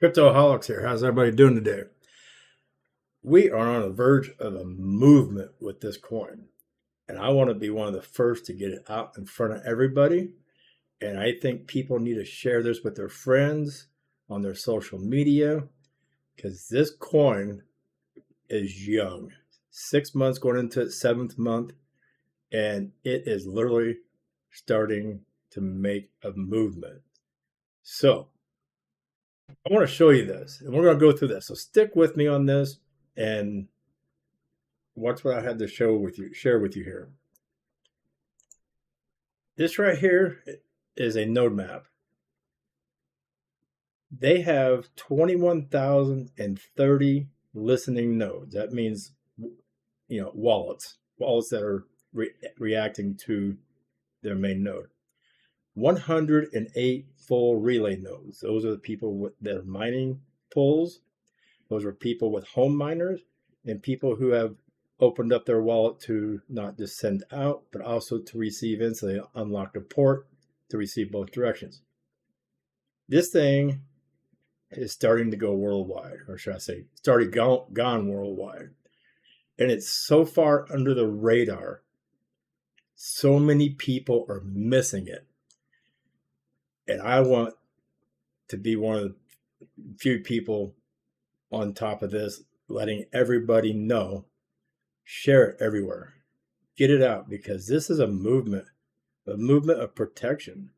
Cryptoholics here. How's everybody doing today? We are on the verge of a movement with this coin, and I want to be one of the first to get it out in front of everybody. And I think people need to share this with their friends on their social media because this coin is young. 6 months going into its seventh month, and it is literally starting to make a movement. So I want to show you this, and we're going to go through this. So stick with me on this and watch what I had to share with you here. This right here is a node map. They have 21,030 listening nodes. That means, wallets that are reacting to their main node. 108 full relay nodes. Those are the people that are mining pools. Those are people with home miners and people who have opened up their wallet to not just send out, but also to receive in. So they unlocked a port to receive both directions. This thing is starting to go worldwide, or should I say, gone worldwide. And it's so far under the radar. So many people are missing it. And I want to be one of the few people on top of this, letting everybody know, share it everywhere, get it out, because this is a movement of protection.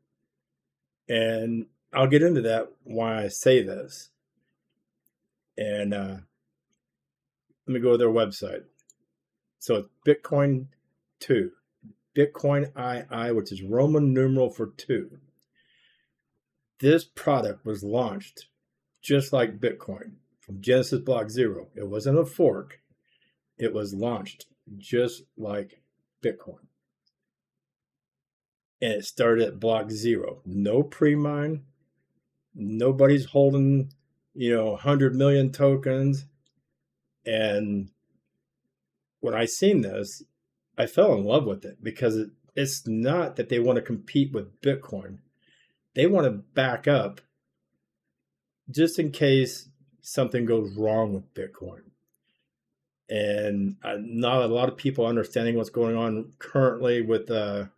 And I'll get into that, why I say this. And let me go to their website. So it's Bitcoin 2, Bitcoin II, which is Roman numeral for 2. This product was launched just like Bitcoin from Genesis block 0. It wasn't a fork. It was launched just like Bitcoin. And it started at block 0. No pre-mine. Nobody's holding, 100 million tokens. And when I seen this, I fell in love with it because it's not that they want to compete with Bitcoin. They want to back up just in case something goes wrong with Bitcoin. And not a lot of people understanding what's going on currently with the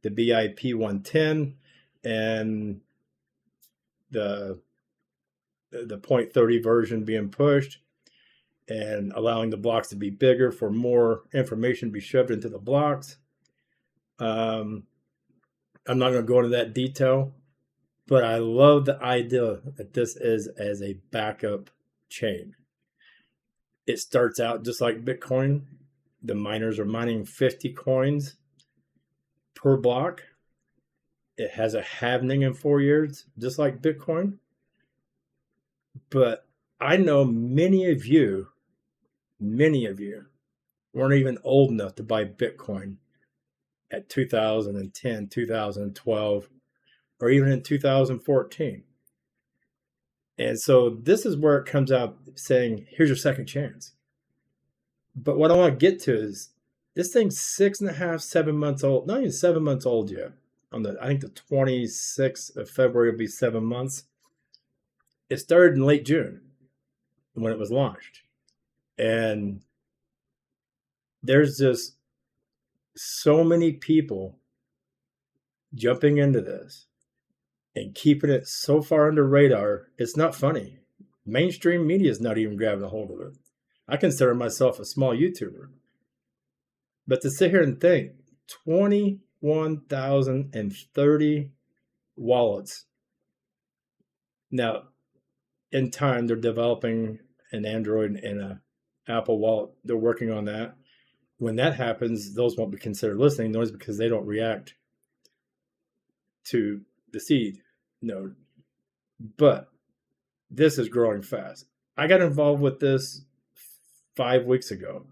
BIP 110 and the 0.30 version being pushed and allowing the blocks to be bigger for more information to be shoved into the blocks. I'm not going to go into that detail. But I love the idea that this is as a backup chain. It starts out just like Bitcoin. The miners are mining 50 coins per block. It has a halving in 4 years, just like Bitcoin. But I know many of you weren't even old enough to buy Bitcoin at 2010, 2012, or even in 2014. And so this is where it comes out saying, here's your second chance. But what I want to get to is this thing's 6.5, 7 months old, not even 7 months old yet. I think the 26th of February will be 7 months. It started in late June when it was launched. And there's just so many people jumping into this and keeping it so far under radar, it's not funny. Mainstream media is not even grabbing a hold of it. I consider myself a small YouTuber. But to sit here and think, 21,030 wallets. Now, in time, they're developing an Android and an Apple wallet. They're working on that. When that happens, those won't be considered listening nodes because they don't react to the seed node. But this is growing fast. I got involved with this 5 weeks ago.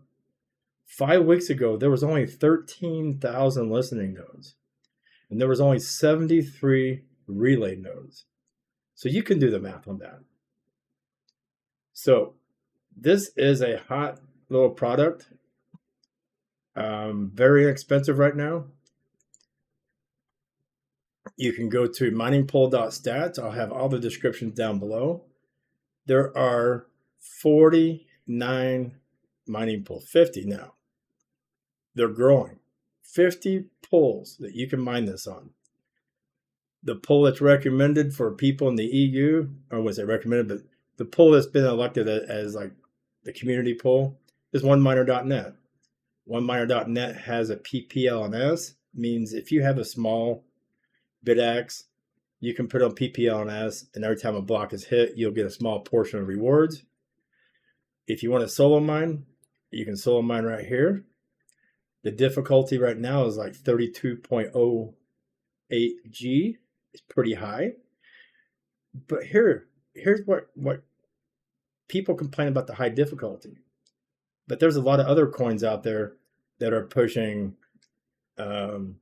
5 weeks ago, there was only 13,000 listening nodes. And there was only 73 relay nodes. So you can do the math on that. So this is a hot little product. Very inexpensive right now. You can go to miningpool.stats. I'll have all the descriptions down below. There are 49 mining pools, 50 now. They're growing. 50 pools that you can mine this on. The pool that's recommended for people in the EU, or was it recommended, but the pool that's been elected as like the community pool is oneminer.net. Oneminer.net has a PPLNS, means if you have a small bidax, you can put on PPLNS, and every time a block is hit, you'll get a small portion of rewards. If you want to solo mine, you can solo mine right here. The difficulty right now is like 32.08 G. It's pretty high. But here's what people complain about, the high difficulty. But there's a lot of other coins out there that are pushing 2G,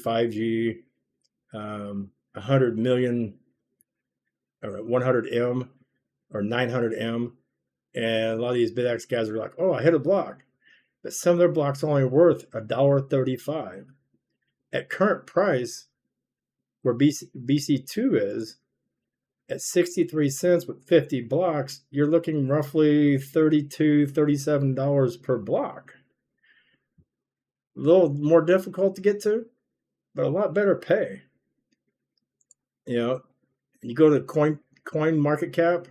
5G, 100 million, or 100M, or 900M. And a lot of these bidax guys are like, oh, I hit a block. But some of their blocks are only worth $1.35. At current price, where BC2 is, at 63 cents with 50 blocks, you're looking roughly $32, $37 per block. A little more difficult to get to, but a lot better pay. You go to Coin Market Cap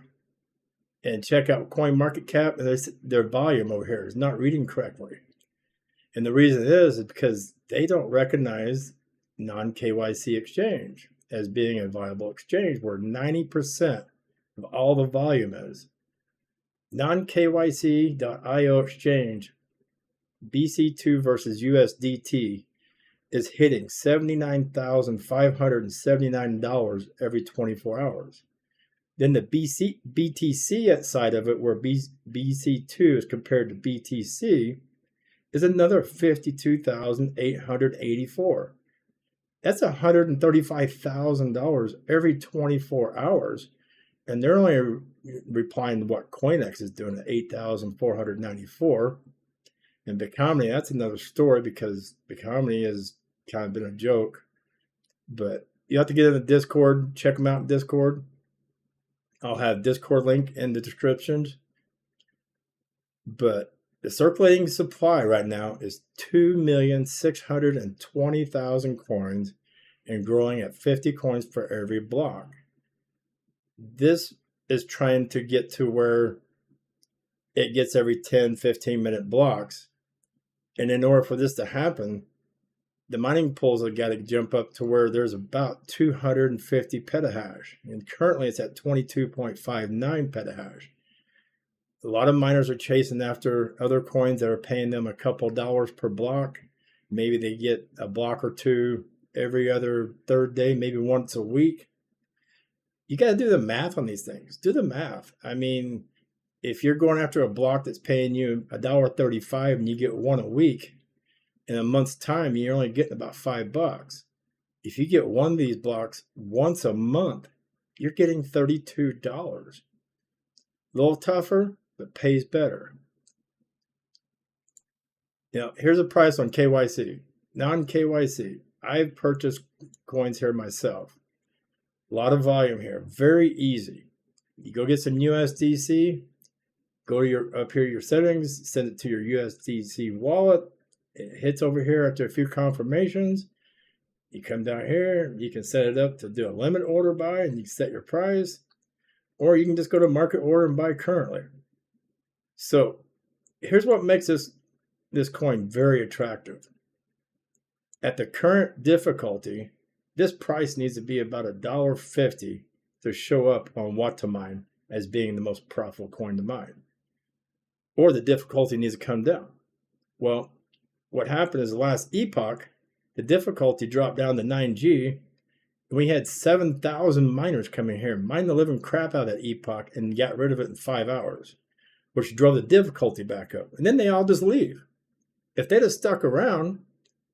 and check out Coin Market Cap, and their volume over here is not reading correctly. And the reason is because they don't recognize non-KYC exchange as being a viable exchange, where 90% of all the volume is. Non-KYC.io exchange, BC2 versus USDT, is hitting $79,579 every 24 hours. Then the BTC side of it, where BC2 is compared to BTC, is another $52,884. That's $135,000 every 24 hours. And they're only replying to what Coinex is doing at $8,494. And Bicomni, that's another story, because Bicomni has kind of been a joke. But you have to get in the Discord, check them out in Discord. I'll have Discord link in the descriptions. But the circulating supply right now is 2,620,000 coins, and growing at 50 coins for every block. This is trying to get to where it gets every 10, 15-minute blocks. And in order for this to happen, the mining pools have got to jump up to where there's about 250 petahash. And currently it's at 22.59 petahash. A lot of miners are chasing after other coins that are paying them a couple dollars per block. Maybe they get a block or two every other third day, maybe once a week. You got to do the math on these things. Do the math. I mean, if you're going after a block that's paying you $1.35 and you get one a week, in a month's time, you're only getting about $5. If you get one of these blocks once a month, you're getting $32. A little tougher, but pays better. Here's a price on KYC. Non-KYC. I've purchased coins here myself. A lot of volume here. Very easy. You go get some USDC. Go to up here, your settings. Send it to your USDC wallet. It hits over here after a few confirmations. You come down here. You can set it up to do a limit order buy, and you set your price. Or you can just go to market order and buy currently. So here's what makes this coin very attractive. At the current difficulty, this price needs to be about $1.50 to show up on what to mine as being the most profitable coin to mine. Or the difficulty needs to come down. Well, what happened is the last epoch, the difficulty dropped down to 9G, and we had 7,000 miners coming here, mine the living crap out of that epoch, and got rid of it in 5 hours, which drove the difficulty back up. And then they all just leave. If they'd have stuck around,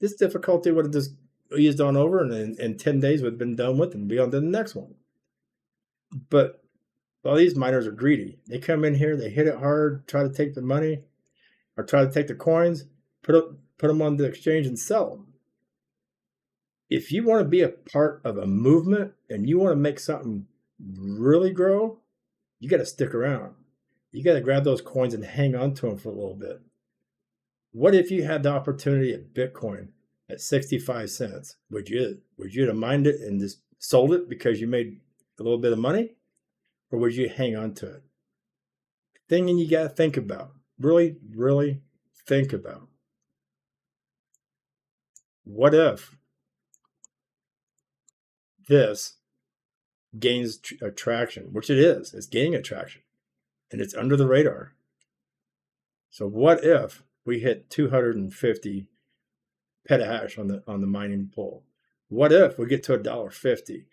this difficulty would have just eased on over, and in 10 days would have been done with and be on to the next one. But all these miners are greedy. They come in here, they hit it hard, try to take the money, or try to take the coins, put them on the exchange and sell them. If you want to be a part of a movement and you want to make something really grow, You got to stick around. You got to grab those coins and hang on to them for a little bit. What if you had the opportunity at Bitcoin at 65 cents? Would you have mined it and just sold it because you made a little bit of money? Or would you hang on to it? Thing you got to think about. Really, really think about. What if this gains attraction, which it is. It's gaining attraction, and it's under the radar. So what if we hit 250 petahash on the mining pool? What if we get to $1.50,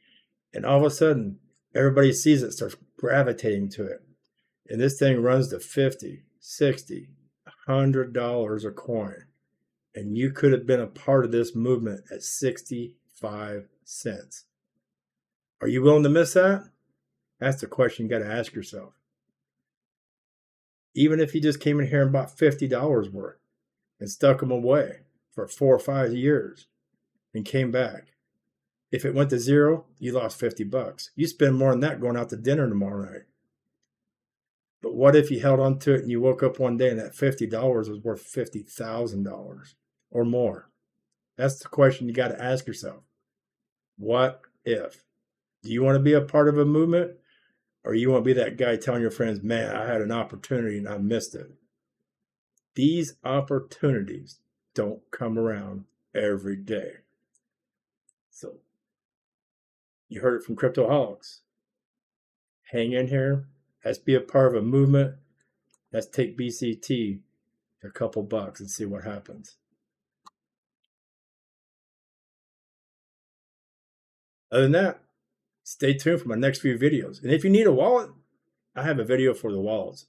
and all of a sudden everybody sees it, starts gravitating to it, and this thing runs to 50, 60, $100 a coin, and you could have been a part of this movement at 65 cents. Are you willing to miss that? That's the question you got to ask yourself. Even if you just came in here and bought $50 worth and stuck them away for 4 or 5 years and came back, if it went to zero, you lost $50. You spend more than that going out to dinner tomorrow night. But what if you held on to it and you woke up one day and that $50 was worth $50,000 or more? That's the question you got to ask yourself. What if? Do you want to be a part of a movement, or you want to be that guy telling your friends, man, I had an opportunity and I missed it? These opportunities don't come around every day. So you heard it from Cryptoholics. Hang in here. Let's be a part of a movement. Let's take BCT a couple bucks and see what happens. Other than that, stay tuned for my next few videos. And if you need a wallet, I have a video for the wallets.